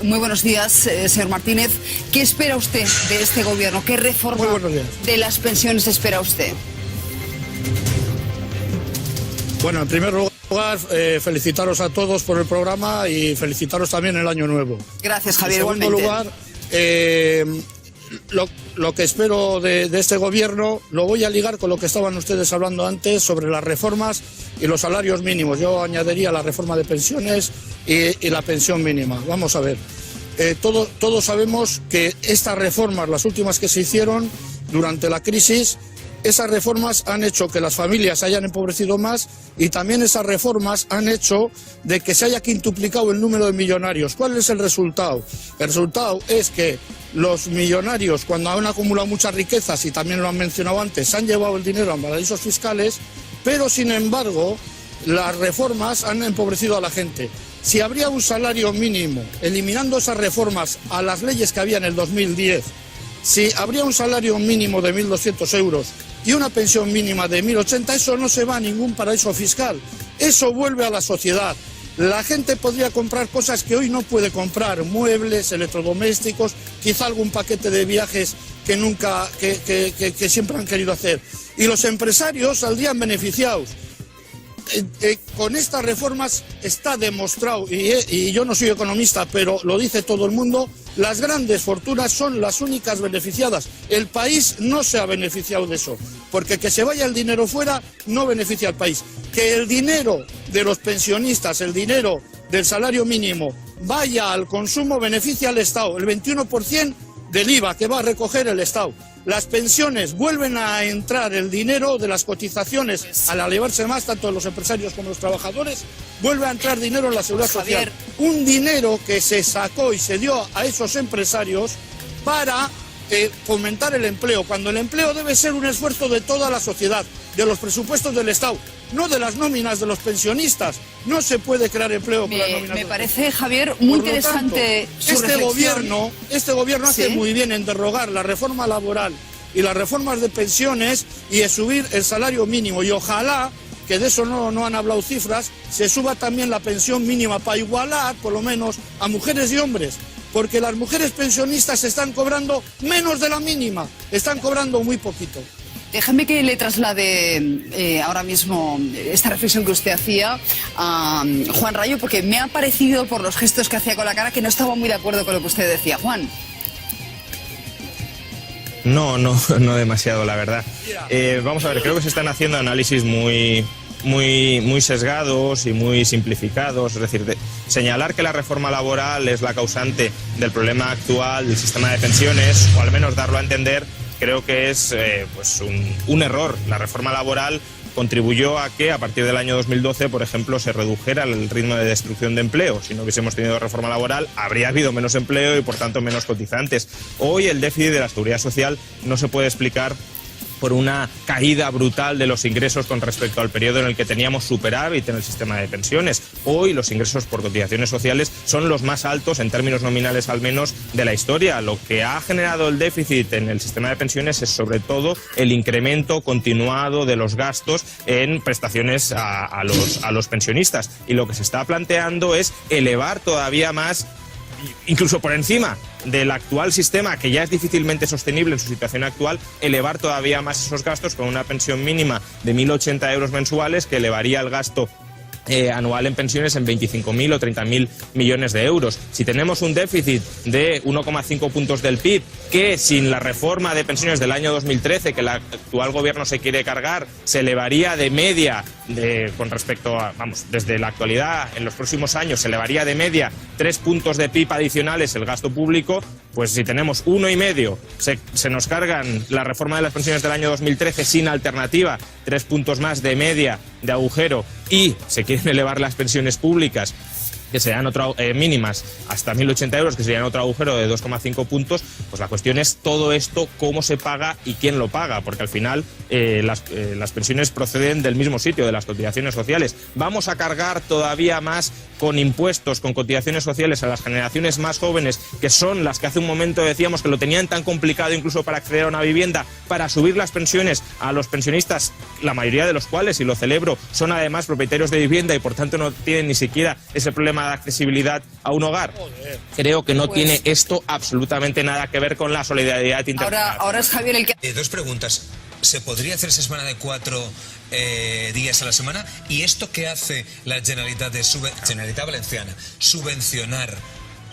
Muy buenos días, señor Martínez. ¿Qué espera usted de este gobierno? ¿Qué reforma de las pensiones espera usted? Bueno, en primer lugar, felicitaros a todos por el programa y felicitaros también el Año Nuevo. Gracias, Javier. En segundo lugar, lo que espero de este gobierno lo voy a ligar con lo que estaban ustedes hablando antes sobre las reformas y los salarios mínimos. Yo añadiría la reforma de pensiones y la pensión mínima. Vamos a ver, todos sabemos que estas reformas, las últimas que se hicieron durante la crisis, esas reformas han hecho que las familias se hayan empobrecido más y también esas reformas han hecho de que se haya quintuplicado el número de millonarios. ¿Cuál es el resultado? El resultado es que los millonarios, cuando han acumulado muchas riquezas, y también lo han mencionado antes, se han llevado el dinero a paraísos fiscales, pero sin embargo las reformas han empobrecido a la gente. Si habría un salario mínimo, eliminando esas reformas a las leyes que había en el 2010, si habría un salario mínimo de 1.200 euros y una pensión mínima de 1.080, eso no se va a ningún paraíso fiscal. Eso vuelve a la sociedad. La gente podría comprar cosas que hoy no puede comprar, muebles, electrodomésticos, quizá algún paquete de viajes que siempre han querido hacer. Y los empresarios saldrían beneficiados. Con estas reformas está demostrado, y yo no soy economista, pero lo dice todo el mundo, las grandes fortunas son las únicas beneficiadas. El país no se ha beneficiado de eso, porque que se vaya el dinero fuera no beneficia al país. Que el dinero de los pensionistas, el dinero del salario mínimo, vaya al consumo beneficia al Estado, el 21% del IVA que va a recoger el Estado. Las pensiones, vuelven a entrar el dinero de las cotizaciones al elevarse más, tanto los empresarios como los trabajadores, vuelve a entrar dinero en la seguridad social. Un dinero que se sacó y se dio a esos empresarios para fomentar el empleo, cuando el empleo debe ser un esfuerzo de toda la sociedad, de los presupuestos del Estado, no de las nóminas de los pensionistas. No se puede crear empleo con las nóminas. Me parece, Javier, muy interesante su reflexión. Este gobierno hace muy bien en derrogar la reforma laboral y las reformas de pensiones y en subir el salario mínimo. Y ojalá, que de eso no han hablado cifras, se suba también la pensión mínima para igualar, por lo menos, a mujeres y hombres. Porque las mujeres pensionistas están cobrando menos de la mínima, están cobrando muy poquito. Déjame que le traslade ahora mismo esta reflexión que usted hacía a Juan Rayo, porque me ha parecido, por los gestos que hacía con la cara, que no estaba muy de acuerdo con lo que usted decía. Juan. No demasiado, la verdad. Vamos a ver, creo que se están haciendo análisis muy sesgados y muy simplificados. Es decir, señalar que la reforma laboral es la causante del problema actual del sistema de pensiones, o al menos darlo a entender, creo que es un error. La reforma laboral contribuyó a que a partir del año 2012, por ejemplo, se redujera el ritmo de destrucción de empleo. Si no hubiésemos tenido reforma laboral, habría habido menos empleo y, por tanto, menos cotizantes. Hoy el déficit de la seguridad social no se puede explicar por una caída brutal de los ingresos con respecto al periodo en el que teníamos superávit en el sistema de pensiones. Hoy los ingresos por cotizaciones sociales son los más altos, en términos nominales al menos, de la historia. Lo que ha generado el déficit en el sistema de pensiones es sobre todo el incremento continuado de los gastos en prestaciones a los pensionistas. Y lo que se está planteando es elevar todavía más, incluso por encima del actual sistema, que ya es difícilmente sostenible en su situación actual, elevar todavía más esos gastos con una pensión mínima de 1.080 euros mensuales, que elevaría el gasto anual en pensiones en 25.000 o 30.000 millones de euros. Si tenemos un déficit de 1,5 puntos del PIB, que sin la reforma de pensiones del año 2013, que el actual gobierno se quiere cargar, se elevaría de media, con respecto a, desde la actualidad, en los próximos años, se elevaría de media 3 puntos de PIB adicionales el gasto público, pues si tenemos 1,5, se nos cargan la reforma de las pensiones del año 2013 sin alternativa, 3 puntos más de media de agujero, y se quieren elevar las pensiones públicas, que serían mínimas hasta 1.080 euros, que serían otro agujero de 2,5 puntos, pues la cuestión es todo esto, cómo se paga y quién lo paga, porque al final las pensiones proceden del mismo sitio, de las cotizaciones sociales. Vamos a cargar todavía más con impuestos, con cotizaciones sociales a las generaciones más jóvenes, que son las que hace un momento decíamos que lo tenían tan complicado incluso para acceder a una vivienda, para subir las pensiones a los pensionistas, la mayoría de los cuales, y lo celebro, son además propietarios de vivienda y por tanto no tienen ni siquiera ese problema sistema de accesibilidad a un hogar. Creo que no tiene esto absolutamente nada que ver con la solidaridad internacional. Ahora es Javier el que... Dos preguntas. ¿Se podría hacer esa semana de 4 días a la semana? ¿Y esto qué hace la Generalitat Generalitat Valenciana? Subvencionar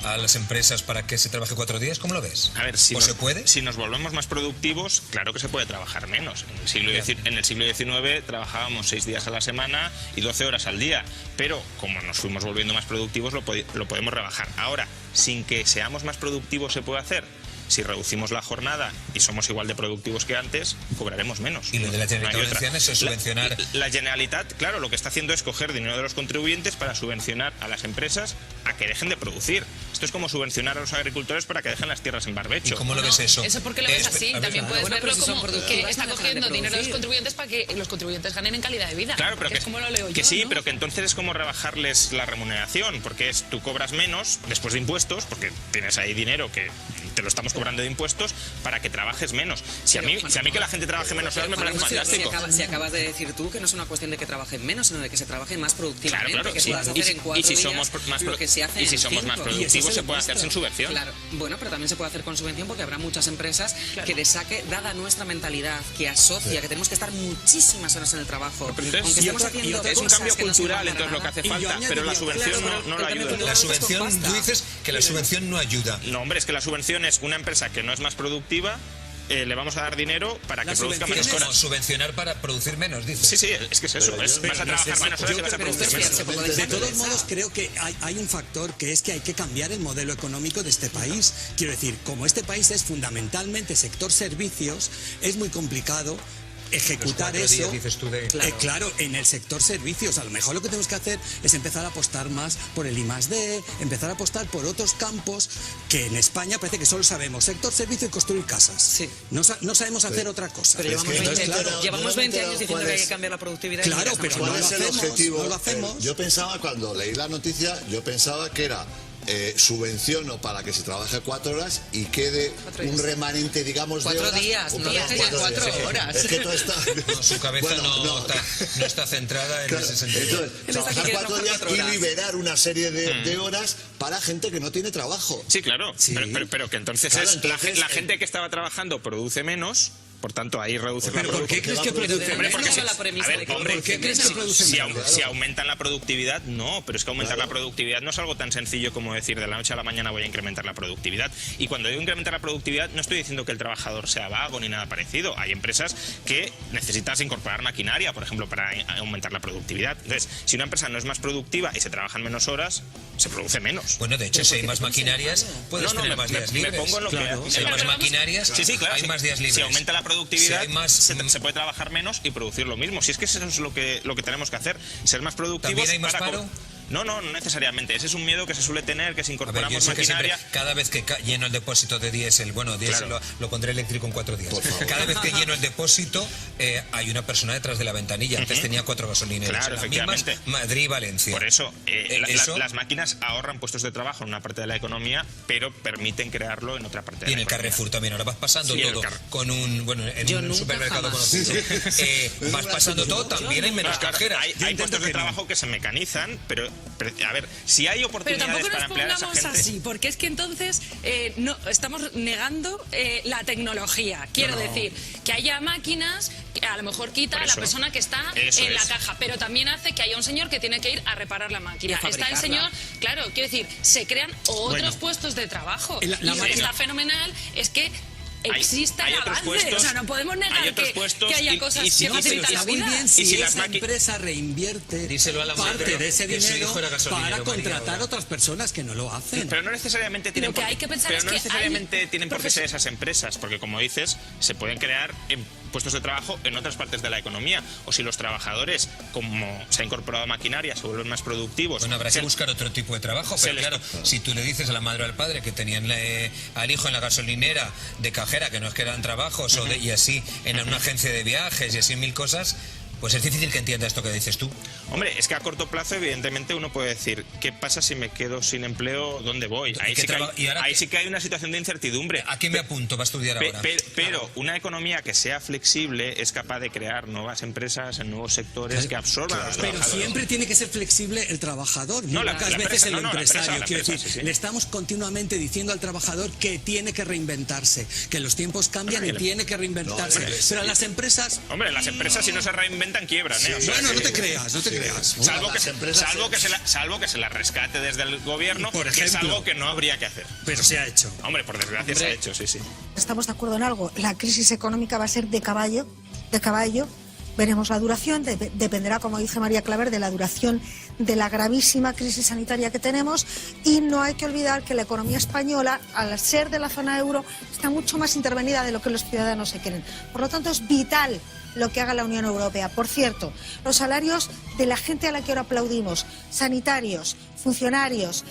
a las empresas para que se trabaje 4 días, ¿cómo lo ves? A ver, ¿se puede? Si nos volvemos más productivos, claro que se puede trabajar menos. En el siglo XIX trabajábamos 6 días a la semana y 12 horas al día, pero como nos fuimos volviendo más productivos lo podemos rebajar. Ahora, sin que seamos más productivos, ¿se puede hacer? Si reducimos la jornada y somos igual de productivos que antes, cobraremos menos. ¿Y lo de la Generalitat Valenciana es subvencionar? La Generalitat, claro, lo que está haciendo es coger dinero de los contribuyentes para subvencionar a las empresas a que dejen de producir. Esto es como subvencionar a los agricultores para que dejen las tierras en barbecho. ¿Y cómo lo ves eso? Eso porque lo ves así. También puedes verlo como que está cogiendo dinero de los contribuyentes para que los contribuyentes ganen en calidad de vida. Claro, pero que es como lo leo que yo, sí, ¿no? pero que entonces es como rebajarles la remuneración, porque tú cobras menos después de impuestos, porque tienes ahí dinero que te lo estamos cobrando de impuestos para que trabajes menos. Si a mí que la gente trabaje menos horas me parece fantástico. Si acabas de decir tú que no es una cuestión de que trabajen menos, sino de que se trabaje más productivamente, Claro, que sí. puedas hacer en 4 días lo que se hace y si en somos 5. más productivos se puede hacer sin subvención. Claro, bueno, pero también se puede hacer con subvención porque habrá muchas empresas que les saque, dada nuestra mentalidad, que asocia que tenemos que estar muchísimas horas en el trabajo. Pero entonces, aunque estemos haciendo es un cosas cambio que no sirvan cultural, para entonces lo que nada. hace falta, pero la subvención no lo ayuda. La subvención, tú dices que la subvención no ayuda. No, hombre, es que la subvención es una empresa que no es más productiva, le vamos a dar dinero para que produzca menos horas. Subvencionar para producir menos, dices. Sí, es que es eso. Vas a trabajar menos horas y vas a producir menos. De todos modos, creo que hay un factor que es que hay que cambiar el modelo económico de este país. Quiero decir, como este país es fundamentalmente sector servicios, es muy complicado ejecutar eso. Días, dices tú claro, en el sector servicios. A lo mejor lo que tenemos que hacer es empezar a apostar más por el I+D, empezar a apostar por otros campos que en España parece que solo sabemos sector servicio y construir casas. Sí. No sabemos hacer otra cosa. Pero llevamos 20 años diciendo que hay que cambiar la productividad. Claro, pero ¿cuál es el objetivo? No lo hacemos. Yo pensaba, cuando leí la noticia, que era subvenciono para que se trabaje 4 horas y quede un remanente, digamos, 4 de horas. días, no perdón, días, 4 horas. Es que todo está... No, su cabeza no está centrada en ese sentido. Entonces, trabajar 4 días y liberar una serie de horas para gente que no tiene trabajo. Sí, claro, sí. Pero que entonces, la gente que estaba trabajando produce menos. Por tanto, ahí reducir la productividad. ¿Por qué crees que produce menos? Si aumentan la productividad, no. Pero es que aumentar la productividad no es algo tan sencillo como decir de la noche a la mañana voy a incrementar la productividad. Y cuando digo incrementar la productividad, no estoy diciendo que el trabajador sea vago ni nada parecido. Hay empresas que necesitas incorporar maquinaria, por ejemplo, para aumentar la productividad. Entonces, si una empresa no es más productiva y se trabajan menos horas, se produce menos. Bueno, de hecho, si hay más maquinarias, puedes tener más días libres. Me pongo en lo que... Si hay más maquinarias, hay más días libres. Si aumenta la productividad, se puede trabajar menos y producir lo mismo. Si es que eso es lo que tenemos que hacer, ser más productivos. ¿También hay más paro? No necesariamente. Ese es un miedo que se suele tener, que si incorporamos maquinaria... Cada vez que lleno el depósito de diésel, diésel lo pondré eléctrico en 4 días. Cada vez que lleno el depósito, hay una persona detrás de la ventanilla. Antes tenía 4 gasolineros. Claro, efectivamente. Madrid y Valencia. Por eso, las máquinas ahorran puestos de trabajo en una parte de la economía, pero permiten crearlo en otra parte de la economía. Y en el Carrefour también. Ahora vas pasando todo con en un supermercado conocido. Vas pasando todo, también hay menos cajeras. Hay puestos de trabajo que se mecanizan, pero a ver, si hay oportunidades para emplear a esa gente... Pero tampoco nos pongamos así, porque es que entonces no estamos negando la tecnología. Quiero decir, que haya máquinas, que a lo mejor quita a la persona que está en la caja, pero también hace que haya un señor que tiene que ir a reparar la máquina. Está el señor, claro, quiero decir, se crean otros puestos de trabajo. Y está fenomenal, es que exista el avance, o sea, no podemos negar que haya cosas que facilitan la vida. Muy bien si esa empresa reinvierte parte de ese dinero para contratar otras personas que no lo hacen. Pero no necesariamente tienen por qué ser esas empresas, porque como dices, se pueden crear puestos de trabajo en otras partes de la economía. O si los trabajadores, como se ha incorporado maquinaria, se vuelven más productivos... Bueno, habrá que buscar otro tipo de trabajo, pero claro, si tú le dices a la madre o al padre que tenían al hijo en la gasolinera de cajera, que no es que eran trabajos, y así en una agencia de viajes y así 1000 cosas... pues es difícil que entienda esto que dices tú. Hombre, es que a corto plazo, evidentemente, uno puede decir, ¿qué pasa si me quedo sin empleo? ¿Dónde voy? Ahí sí que hay una situación de incertidumbre. ¿A qué me apunto para estudiar ahora? Pero una economía que sea flexible es capaz de crear nuevas empresas en nuevos sectores que absorban a los trabajadores. Pero siempre tiene que ser flexible el trabajador, no pocas veces el empresario. Quiero decir, le estamos continuamente diciendo al trabajador que tiene que reinventarse, que los tiempos cambian y tiene que reinventarse. Pero las empresas... Hombre, las empresas si no se reinventan quiebran, ¿eh? O sea, bueno, no te creas. Salvo que se la rescate desde el gobierno, por ejemplo, que es algo que no habría que hacer. Pero se ha hecho. Hombre, por desgracia se ha hecho, sí. Estamos de acuerdo en algo, la crisis económica va a ser de caballo. Veremos la duración, dependerá, como dice María Claver, de la duración de la gravísima crisis sanitaria que tenemos, y no hay que olvidar que la economía española, al ser de la zona euro, está mucho más intervenida de lo que los ciudadanos se quieren. Por lo tanto, es vital lo que haga la Unión Europea. Por cierto, los salarios de la gente a la que ahora aplaudimos, sanitarios, funcionarios,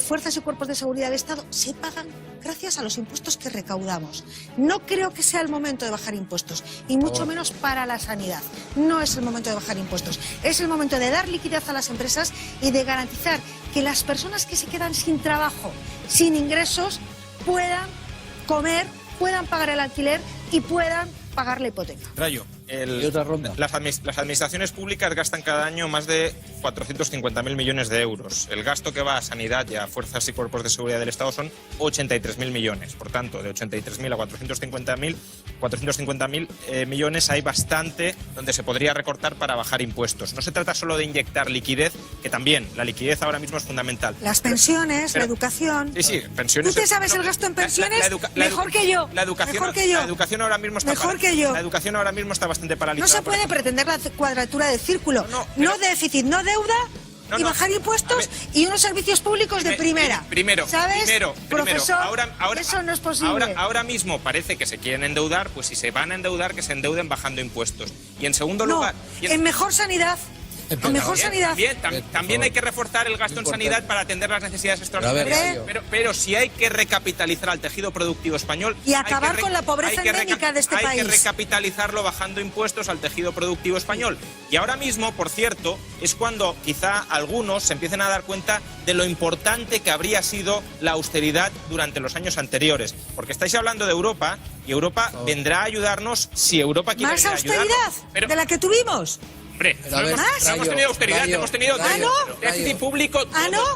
fuerzas y cuerpos de seguridad del Estado, se pagan gracias a los impuestos que recaudamos. No creo que sea el momento de bajar impuestos, y mucho menos para la sanidad. No es el momento de bajar impuestos. Es el momento de dar liquidez a las empresas y de garantizar que las personas que se quedan sin trabajo, sin ingresos, puedan comer, puedan pagar el alquiler y puedan pagar la hipoteca. Rayo, las administraciones públicas gastan cada año más de 450.000 millones de euros. El gasto que va a sanidad y a fuerzas y cuerpos de seguridad del Estado son 83.000 millones. Por tanto, de 83.000 a 450.000 millones hay bastante donde se podría recortar para bajar impuestos. No se trata solo de inyectar liquidez, que también la liquidez ahora mismo es fundamental. Las pensiones, la educación... Sí, pensiones... ¿Tú te sabes el gasto en pensiones? Mejor que yo. La educación ahora mismo está... Mejor que yo. La educación ahora mismo está bastante paralizada. No se puede pretender la cuadratura del círculo. No déficit, no deuda, y bajar impuestos y unos servicios públicos de primera. ¿Sabes? Profesor, ahora, eso no es posible. Ahora mismo parece que se quieren endeudar, pues si se van a endeudar, que se endeuden bajando impuestos. Y en segundo lugar... en mejor sanidad. Sanidad. También hay que reforzar el gasto en sanidad para atender las necesidades extraordinarias. Pero si hay que recapitalizar al tejido productivo español... Y acabar con la pobreza endémica de este país. Hay que recapitalizarlo bajando impuestos al tejido productivo español. Y ahora mismo, por cierto, es cuando quizá algunos se empiecen a dar cuenta de lo importante que habría sido la austeridad durante los años anteriores. Porque estáis hablando de Europa, y Europa vendrá a ayudarnos si Europa quiere ¿Más austeridad de la que tuvimos? Hombre, hemos tenido austeridad, hemos tenido déficit público,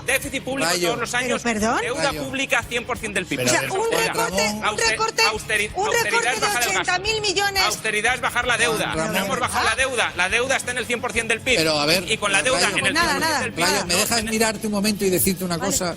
déficit público todos los años, deuda pública 100% del PIB. O sea, un recorte de 80.000 millones. Austeridad es bajar la deuda. No hemos bajado la deuda está en el 100% del PIB. Pero a ver, y con la deuda en el 100% del PIB. Rayo, ¿me dejas mirarte un momento y decirte una cosa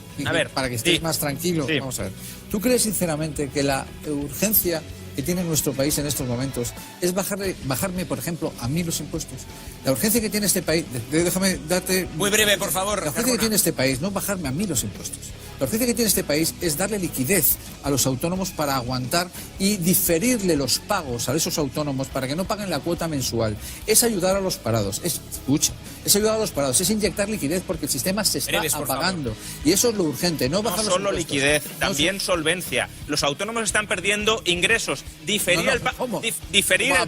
para que estés más tranquilo? Vamos a ver. ¿Tú crees sinceramente que la urgencia que tiene nuestro país en estos momentos es bajarme, por ejemplo, a mí los impuestos? La urgencia que tiene este país, déjame darte... Muy breve, por favor. La urgencia que tiene este país, no bajarme a mí los impuestos. La urgencia que tiene este país es darle liquidez a los autónomos para aguantar y diferirle los pagos a esos autónomos para que no paguen la cuota mensual. Es ayudar a los parados. Es ayudar a los parados. Es inyectar liquidez porque el sistema se está apagando. Y eso es lo urgente, no bajar los impuestos. No solo liquidez, también solvencia. Los autónomos están perdiendo ingresos. Diferir el pago...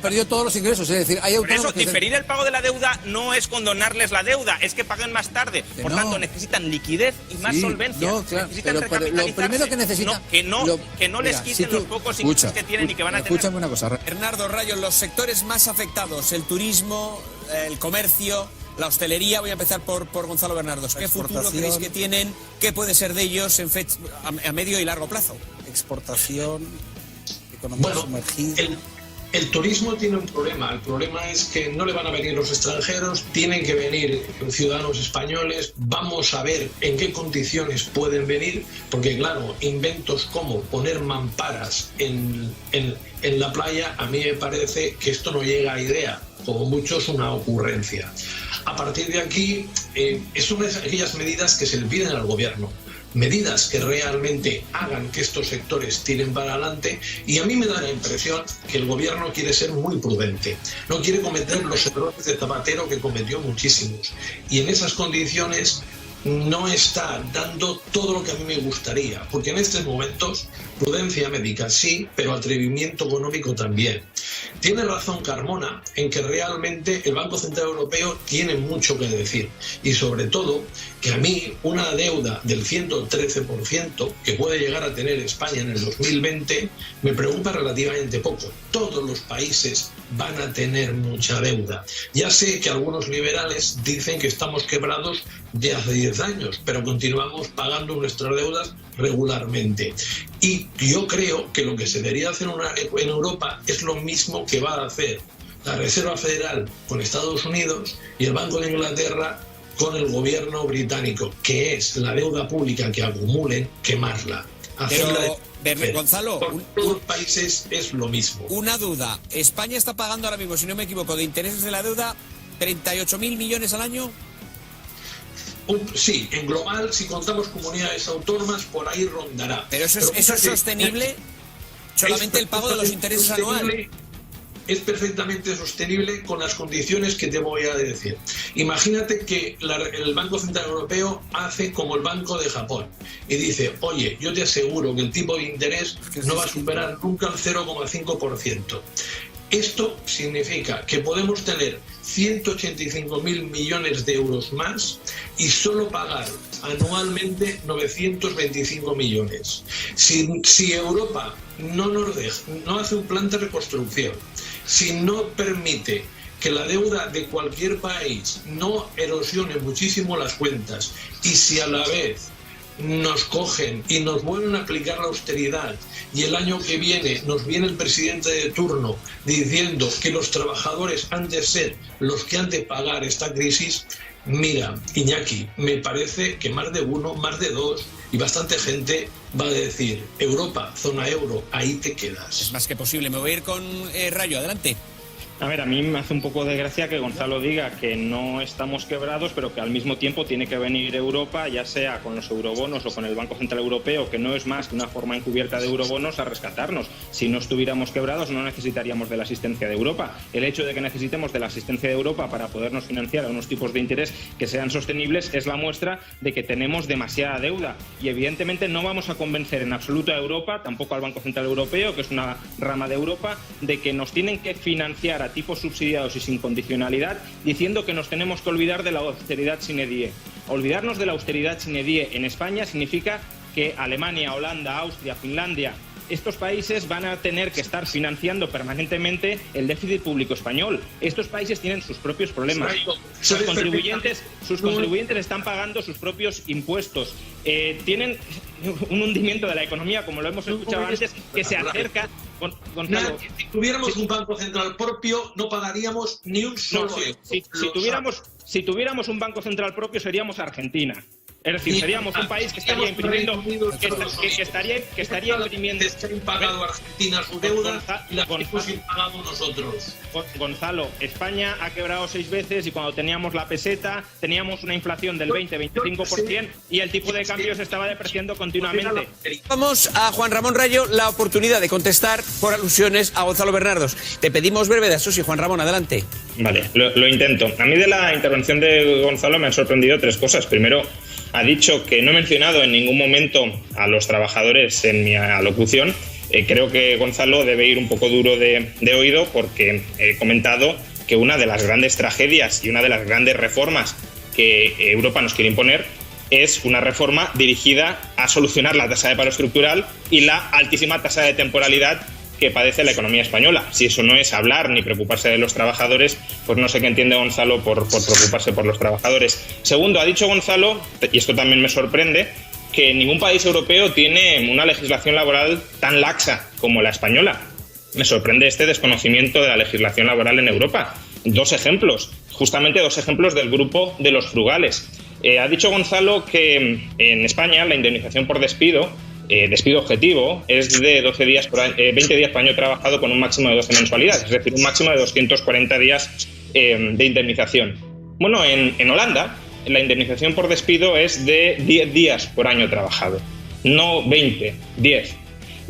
perdió todos los ingresos, es decir, hay autónomos diferir el pago de la deuda no es condonarles la deuda, es que paguen más tarde. Por tanto, necesitan liquidez y más solvencia. Necesitan recapitalizarse. Lo primero que necesitan... que no les quiten los pocos ingresos que tienen y que van a tener... Escúchame una cosa. Bernardo, Rayo, los sectores más afectados, el turismo, el comercio, la hostelería, voy a empezar por Gonzalo Bernardos. ¿Qué futuro creéis que tienen? ¿Qué puede ser de ellos a medio y largo plazo? Exportación, economía sumergida. El turismo tiene un problema. El problema es que no le van a venir los extranjeros, tienen que venir ciudadanos españoles. Vamos a ver en qué condiciones pueden venir, porque claro, inventos como poner mamparas en la playa, a mí me parece que esto no llega a idea, como mucho es una ocurrencia. A partir de aquí, son aquellas medidas que se le piden al gobierno. Medidas que realmente hagan que estos sectores tiren para adelante, y a mí me da la impresión que el gobierno quiere ser muy prudente, no quiere cometer los errores de Zapatero, que cometió muchísimos, y en esas condiciones no está dando todo lo que a mí me gustaría, porque en estos momentos prudencia médica sí, pero atrevimiento económico también. Tiene razón Carmona en que realmente el Banco Central Europeo tiene mucho que decir, y sobre todo que a mí una deuda del 113% que puede llegar a tener España en el 2020 me preocupa relativamente poco. Todos los países van a tener mucha deuda. Ya sé que algunos liberales dicen que estamos quebrados de hace 10 años, pero continuamos pagando nuestras deudas regularmente. Y yo creo que lo que se debería hacer en Europa es lo mismo que va a hacer la Reserva Federal con Estados Unidos y el Banco de Inglaterra con el gobierno británico, que es la deuda pública que acumulen, quemarla. Pero, Gonzalo, por todos los países es lo mismo. Una duda, España está pagando ahora mismo, si no me equivoco, de intereses de la deuda 38.000 millones al año. Sí, en global, si contamos comunidades autónomas, por ahí rondará. Pero eso es sostenible, solamente el pago de los intereses anuales. Es perfectamente sostenible con las condiciones que te voy a decir. Imagínate que el Banco Central Europeo hace como el Banco de Japón y dice, oye, yo te aseguro que el tipo de interés no va a superar nunca el 0,5%. Esto significa que podemos tener 185.000 millones de euros más y solo pagar anualmente 925 millones. Si Europa no hace un plan de reconstrucción, si no permite que la deuda de cualquier país no erosione muchísimo las cuentas y si a la vez nos cogen y nos vuelven a aplicar la austeridad y el año que viene nos viene el presidente de turno diciendo que los trabajadores han de ser los que han de pagar esta crisis, mira, Iñaki, me parece que más de uno, más de dos y bastante gente va a decir, Europa, zona euro, ahí te quedas. Es más que posible. Me voy a ir con Rayo, adelante. A ver, a mí me hace un poco de gracia que Gonzalo diga que no estamos quebrados, pero que al mismo tiempo tiene que venir Europa, ya sea con los eurobonos o con el Banco Central Europeo, que no es más que una forma encubierta de eurobonos, a rescatarnos. Si no estuviéramos quebrados, no necesitaríamos de la asistencia de Europa. El hecho de que necesitemos de la asistencia de Europa para podernos financiar a unos tipos de interés que sean sostenibles es la muestra de que tenemos demasiada deuda. Y evidentemente no vamos a convencer en absoluto a Europa, tampoco al Banco Central Europeo, que es una rama de Europa, de que nos tienen que financiar a tipos subsidiados y sin condicionalidad, diciendo que nos tenemos que olvidar de la austeridad sine die. Olvidarnos de la austeridad sine die en España significa que Alemania, Holanda, Austria, Finlandia, estos países van a tener que estar financiando permanentemente el déficit público español. Estos países tienen sus propios problemas. Sus contribuyentes están pagando sus propios impuestos. Tienen un hundimiento de la economía, como lo hemos escuchado antes, que se acerca. Gonzalo, si tuviéramos un banco central propio, no pagaríamos ni un solo euro. Si tuviéramos un banco central propio, seríamos Argentina. Es decir, seríamos un país que estaría imprimiendo, que estaría imprimiendo. Se han pagado Argentina su deuda y la hemos pagado nosotros. Gonzalo, España ha quebrado 6 veces y cuando teníamos la peseta teníamos una inflación del 20-25% y el tipo de cambio se estaba depreciando continuamente. Vamos a Juan Ramón Rayo la oportunidad de contestar por alusiones a Gonzalo Bernardos. Te pedimos brevedad, eso sí, Juan Ramón, adelante. Vale, lo intento. A mí de la intervención de Gonzalo me han sorprendido 3 cosas. Primero, ha dicho que no he mencionado en ningún momento a los trabajadores en mi alocución. Creo que Gonzalo debe ir un poco duro de oído porque he comentado que una de las grandes tragedias y una de las grandes reformas que Europa nos quiere imponer es una reforma dirigida a solucionar la tasa de paro estructural y la altísima tasa de temporalidad que padece la economía española. Si eso no es hablar ni preocuparse de los trabajadores, pues no sé qué entiende Gonzalo por preocuparse por los trabajadores. Segundo, ha dicho Gonzalo, y esto también me sorprende, que ningún país europeo tiene una legislación laboral tan laxa como la española. Me sorprende este desconocimiento de la legislación laboral en Europa. 2 ejemplos, justamente 2 ejemplos del grupo de los frugales. Ha dicho Gonzalo que en España la indemnización por despido objetivo es de 20 días por año trabajado con un máximo de 12 mensualidades, es decir, un máximo de 240 días de indemnización. Bueno, en Holanda la indemnización por despido es de 10 días por año trabajado, no 20, 10.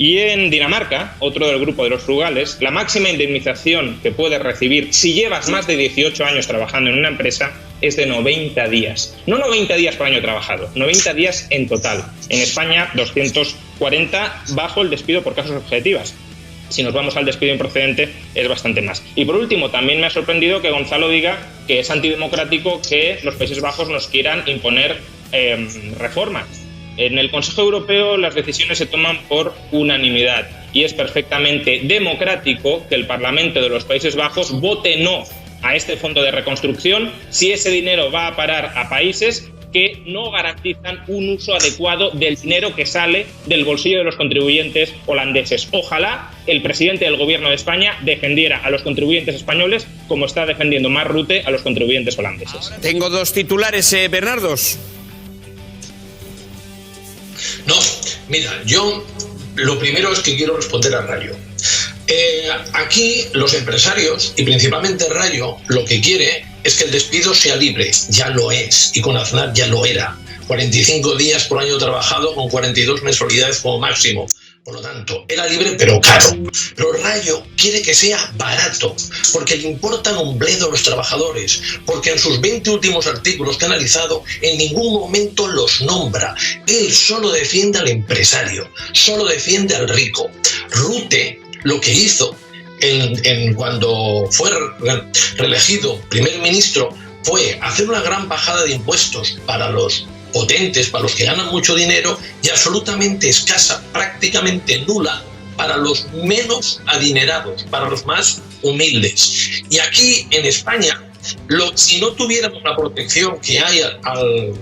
Y en Dinamarca, otro del grupo de los frugales, la máxima indemnización que puedes recibir si llevas más de 18 años trabajando en una empresa es de 90 días. No 90 días por año trabajado, 90 días en total. En España, 240 bajo el despido por causas objetivas. Si nos vamos al despido improcedente, es bastante más. Y por último, también me ha sorprendido que Gonzalo diga que es antidemocrático que los Países Bajos nos quieran imponer reformas. En el Consejo Europeo las decisiones se toman por unanimidad y es perfectamente democrático que el Parlamento de los Países Bajos vote no a este fondo de reconstrucción si ese dinero va a parar a países que no garantizan un uso adecuado del dinero que sale del bolsillo de los contribuyentes holandeses. Ojalá el presidente del Gobierno de España defendiera a los contribuyentes españoles como está defendiendo Mark Rutte a los contribuyentes holandeses. Tengo dos titulares, Bernardos. No, mira, yo lo primero es que quiero responder a Rayo. Aquí los empresarios, y principalmente Rayo, lo que quiere es que el despido sea libre. Ya lo es, y con Aznar ya lo era. 45 días por año trabajado con 42 mensualidades como máximo. Por lo tanto, era libre pero caro. Pero Rayo quiere que sea barato, porque le importan un bledo a los trabajadores, porque en sus 20 últimos artículos que ha analizado en ningún momento los nombra. Él solo defiende al empresario, solo defiende al rico. Rutte lo que hizo cuando fue reelegido primer ministro fue hacer una gran bajada de impuestos para los potentes, para los que ganan mucho dinero, y absolutamente escasa, prácticamente nula, para los menos adinerados, para los más humildes. Y aquí en España, si no tuviéramos la protección que hay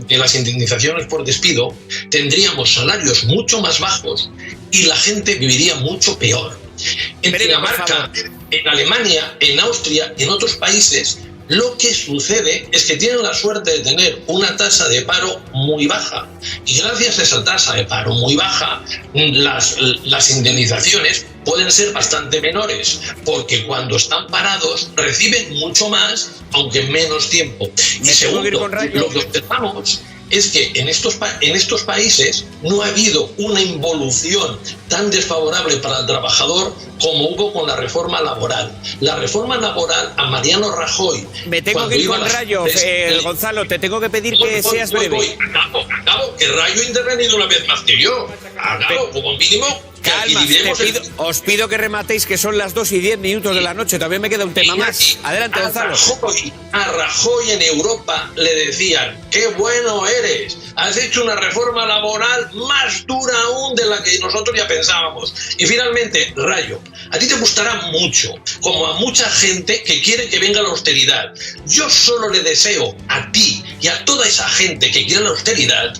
de las indemnizaciones por despido, tendríamos salarios mucho más bajos y la gente viviría mucho peor. En Dinamarca, en Alemania, en Austria y en otros países, lo que sucede es que tienen la suerte de tener una tasa de paro muy baja. Y gracias a esa tasa de paro muy baja, las indemnizaciones pueden ser bastante menores, porque cuando están parados reciben mucho más, aunque en menos tiempo. Y segundo, lo que observamos es que en estos países no ha habido una involución tan desfavorable para el trabajador como hubo con la reforma laboral. La reforma laboral a Mariano Rajoy... Me tengo que ir con Rayo, Gonzalo, te tengo que pedir que seas breve. Acabo, que Rayo ha intervenido una vez más que yo. Acabo, como mínimo... Calma, os pido que rematéis, que son las 2:10 de la noche. También me queda un tema más. Adelante, Gonzalo. A Rajoy en Europa le decían: ¡qué bueno eres! Has hecho una reforma laboral más dura aún de la que nosotros ya pensábamos. Y finalmente, Rayo, a ti te gustará mucho, como a mucha gente que quiere que venga la austeridad. Yo solo le deseo a ti y a toda esa gente que quiere la austeridad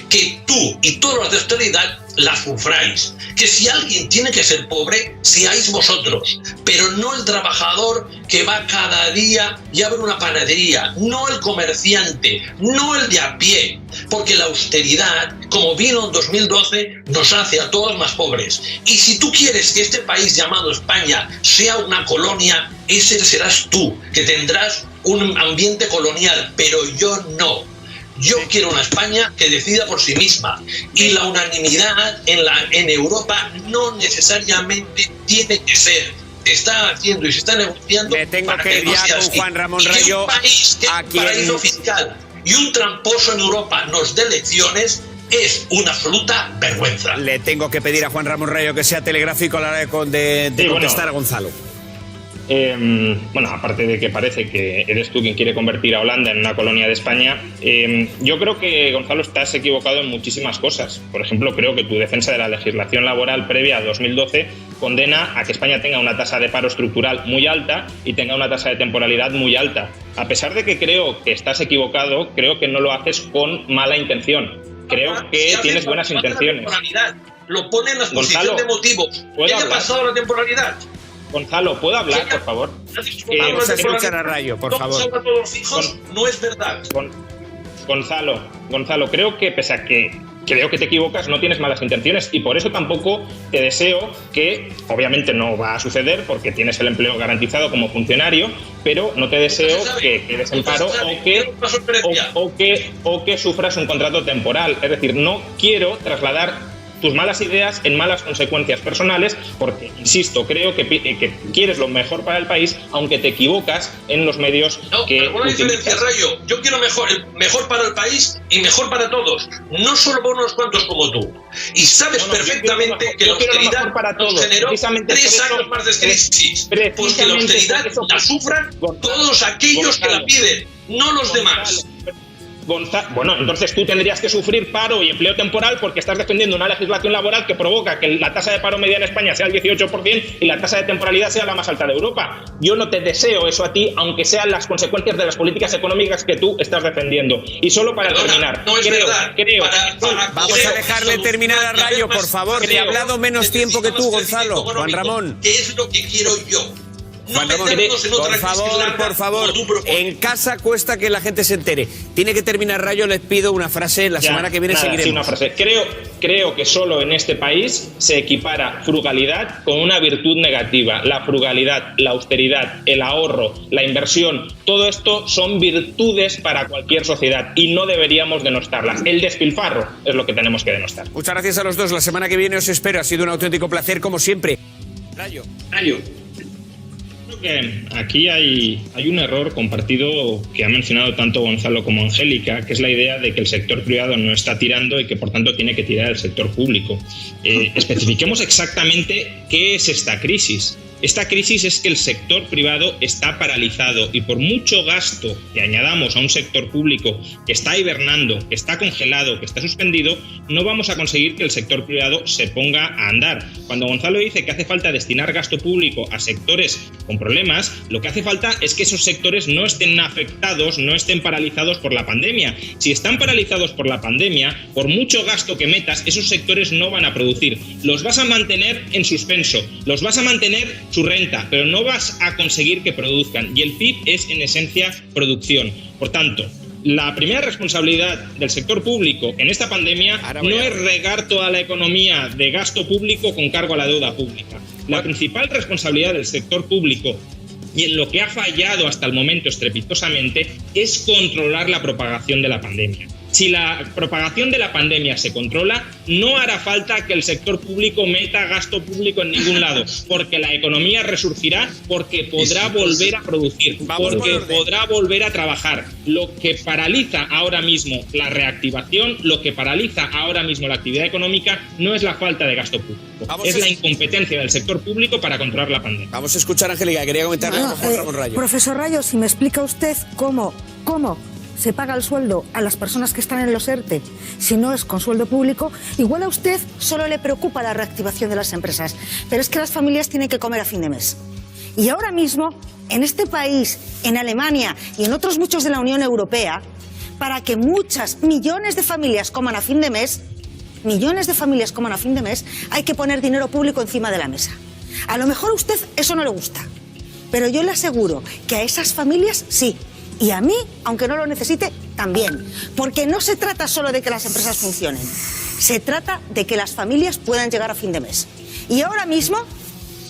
que tú y todos los de austeridad la sufráis. Que si alguien tiene que ser pobre, seáis vosotros, pero no el trabajador que va cada día y abre una panadería, no el comerciante, no el de a pie, porque la austeridad, como vino en 2012, nos hace a todos más pobres. Y si tú quieres que este país llamado España sea una colonia, ese serás tú, que tendrás un ambiente colonial, pero yo no. Yo quiero una España que decida por sí misma, y la unanimidad en Europa no necesariamente tiene que ser. Se está haciendo y se está negociando. Me tengo que ir ya con Juan Ramón Rayo. Un país que es un paraíso fiscal y un tramposo en Europa nos dé lecciones es una absoluta vergüenza. Le tengo que pedir a Juan Ramón Rayo que sea telegráfico a la hora de contestar a Gonzalo. Bueno, aparte de que parece que eres tú quien quiere convertir a Holanda en una colonia de España, yo creo que, Gonzalo, estás equivocado en muchísimas cosas. Por ejemplo, creo que tu defensa de la legislación laboral previa a 2012 condena a que España tenga una tasa de paro estructural muy alta y tenga una tasa de temporalidad muy alta. A pesar de que creo que estás equivocado, creo que no lo haces con mala intención. Creo que tienes buenas intenciones. Lo pone en la exposición de motivos. ¿Qué ha pasado la temporalidad? Gonzalo, ¿puedo hablar, por favor? Vamos a escuchar a Rayo, por favor. ¿No todos los hijos? No es verdad. Gonzalo, creo que pese a que creo que te equivocas, no tienes malas intenciones, y por eso tampoco te deseo que, obviamente no va a suceder porque tienes el empleo garantizado como funcionario, pero no te deseo que quedes en paro o que sufras un contrato temporal. Es decir, no quiero trasladar tus malas ideas en malas consecuencias personales, porque, insisto, creo que quieres lo mejor para el país, aunque te equivocas en los medios que pero una diferencia, Rayo. Yo quiero mejor para el país y mejor para todos, no solo por unos cuantos como tú. Y sabes perfectamente que la austeridad nos generó 3 años más de crisis, porque la austeridad la sufran todos aquellos que la piden, no los demás. Bueno, entonces tú tendrías que sufrir paro y empleo temporal porque estás defendiendo una legislación laboral que provoca que la tasa de paro media en España sea el 18% y la tasa de temporalidad sea la más alta de Europa. Yo no te deseo eso a ti, aunque sean las consecuencias de las políticas económicas que tú estás defendiendo. Y solo para terminar, no es verdad. Vamos a dejarle terminar a Rayo, por favor, que ha hablado menos tiempo que tú, Gonzalo. Juan Ramón. ¿Qué es lo que quiero yo? Juan Ramón, por favor, en casa cuesta que la gente se entere. Tiene que terminar Rayo, les pido una frase, la semana que viene seguiremos. Sí, una frase. Creo que solo en este país se equipara frugalidad con una virtud negativa. La frugalidad, la austeridad, el ahorro, la inversión, todo esto son virtudes para cualquier sociedad y no deberíamos denostarlas. El despilfarro es lo que tenemos que denostar. Muchas gracias a los dos, la semana que viene os espero, ha sido un auténtico placer como siempre. Rayo. Que aquí hay un error compartido que ha mencionado tanto Gonzalo como Angélica, que es la idea de que el sector privado no está tirando y que por tanto tiene que tirar el sector público. Especifiquemos exactamente qué es esta crisis. Esta crisis es que el sector privado está paralizado y por mucho gasto que añadamos a un sector público que está hibernando, que está congelado, que está suspendido, no vamos a conseguir que el sector privado se ponga a andar. Cuando Gonzalo dice que hace falta destinar gasto público a sectores con problemas, lo que hace falta es que esos sectores no estén afectados, no estén paralizados por la pandemia. Si están paralizados por la pandemia, por mucho gasto que metas, esos sectores no van a producir. Los vas a mantener en suspenso, los vas a mantener su renta, pero no vas a conseguir que produzcan. Y el PIB es, en esencia, producción. Por tanto, la primera responsabilidad del sector público en esta pandemia no es regar toda la economía de gasto público con cargo a la deuda pública. La principal responsabilidad del sector público, y en lo que ha fallado hasta el momento estrepitosamente, es controlar la propagación de la pandemia. Si la propagación de la pandemia se controla, no hará falta que el sector público meta gasto público en ningún lado, porque la economía resurgirá, porque podrá volver a producir, porque podrá volver a trabajar. Lo que paraliza ahora mismo la reactivación, lo que paraliza ahora mismo la actividad económica, no es la falta de gasto público, es la incompetencia del sector público para controlar la pandemia. Vamos a escuchar a Angélica, quería comentarle a Juan Ramón Rayo. Profesor Rayo, si me explica usted cómo se paga el sueldo a las personas que están en los ERTE si no es con sueldo público, igual a usted solo le preocupa la reactivación de las empresas, pero es que las familias tienen que comer a fin de mes. Y ahora mismo, en este país, en Alemania y en otros muchos de la Unión Europea, para que millones de familias coman a fin de mes, hay que poner dinero público encima de la mesa. A lo mejor a usted eso no le gusta, pero yo le aseguro que a esas familias sí. Y a mí, aunque no lo necesite, también. Porque no se trata solo de que las empresas funcionen. Se trata de que las familias puedan llegar a fin de mes. Y ahora mismo,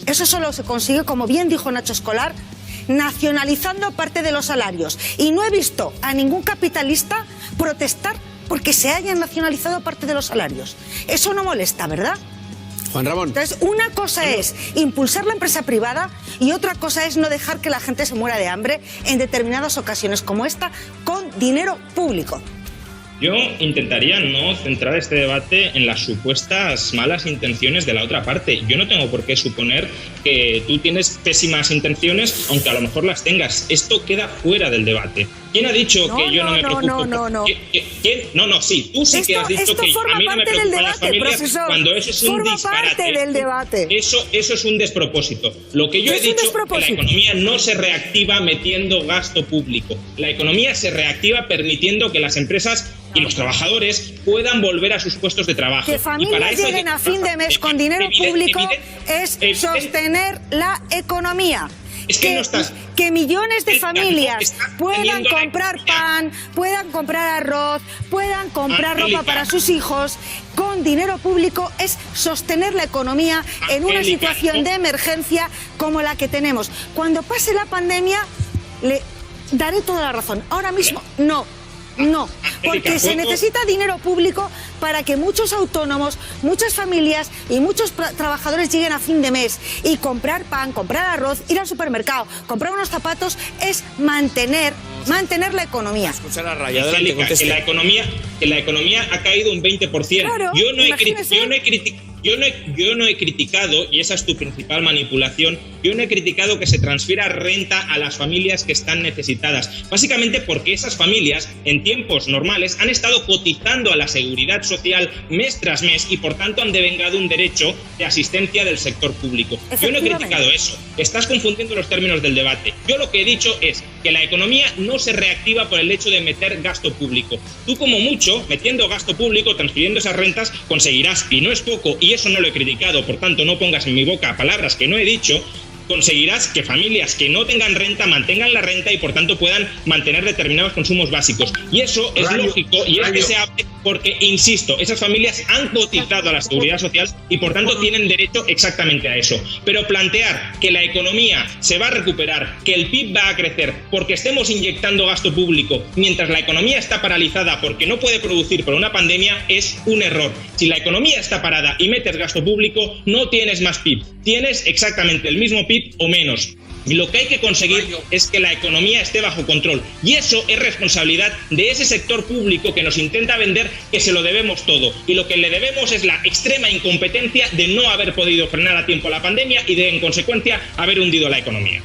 eso solo se consigue, como bien dijo Nacho Escolar, nacionalizando parte de los salarios. Y no he visto a ningún capitalista protestar porque se hayan nacionalizado parte de los salarios. Eso no molesta, ¿verdad? Juan Ramón. Entonces, una cosa es impulsar la empresa privada y otra cosa es no dejar que la gente se muera de hambre en determinadas ocasiones como esta con dinero público. Yo intentaría no centrar este debate en las supuestas malas intenciones de la otra parte. Yo no tengo por qué suponer que tú tienes pésimas intenciones, aunque a lo mejor las tengas. Esto queda fuera del debate. ¿Quién ha dicho que yo no me preocupo? ¿Quién? No, sí. Tú sí que has dicho que a mí no me preocupan las familias, profesor, cuando eso es un disparate. Parte del debate. Eso es un despropósito. Lo que yo he dicho es que la economía no se reactiva metiendo gasto público. La economía se reactiva permitiendo que las empresas y los trabajadores puedan volver a sus puestos de trabajo. Que familias lleguen a fin de mes con dinero público es sostener la economía. Es que millones de familias puedan comprar pan, puedan comprar arroz, puedan comprar ropa para sus hijos con dinero público es sostener la economía en una situación de emergencia como la que tenemos. Cuando pase la pandemia le daré toda la razón. Ahora mismo no. No, porque se necesita dinero público para que muchos autónomos, muchas familias y muchos trabajadores lleguen a fin de mes. Y comprar pan, comprar arroz, ir al supermercado, comprar unos zapatos es mantener la economía. Escuchar a Raya, adelante, conteste. Que la economía ha caído un 20%. Claro, yo no he criticado, y esa es tu principal manipulación, yo no he criticado que se transfiera renta a las familias que están necesitadas. Básicamente porque esas familias, en tiempos normales, han estado cotizando a la seguridad social mes tras mes y por tanto han devengado un derecho de asistencia del sector público. Yo no he criticado eso. Estás confundiendo los términos del debate. Yo lo que he dicho es que la economía no se reactiva por el hecho de meter gasto público. Tú, como mucho, metiendo gasto público, transfiriendo esas rentas, conseguirás, y no es poco, y eso no lo he criticado, por tanto no pongas en mi boca palabras que no he dicho, conseguirás que familias que no tengan renta mantengan la renta y por tanto puedan mantener determinados consumos básicos. Y eso es lógico y es deseable porque, insisto, esas familias han cotizado a la seguridad social y por tanto tienen derecho exactamente a eso. Pero plantear que la economía se va a recuperar, que el PIB va a crecer porque estemos inyectando gasto público mientras la economía está paralizada porque no puede producir por una pandemia es un error. Si la economía está parada y metes gasto público, no tienes más PIB, tienes exactamente el mismo PIB o menos. Y lo que hay que conseguir es que la economía esté bajo control. Y eso es responsabilidad de ese sector público que nos intenta vender que se lo debemos todo. Y lo que le debemos es la extrema incompetencia de no haber podido frenar a tiempo la pandemia y de, en consecuencia, haber hundido la economía.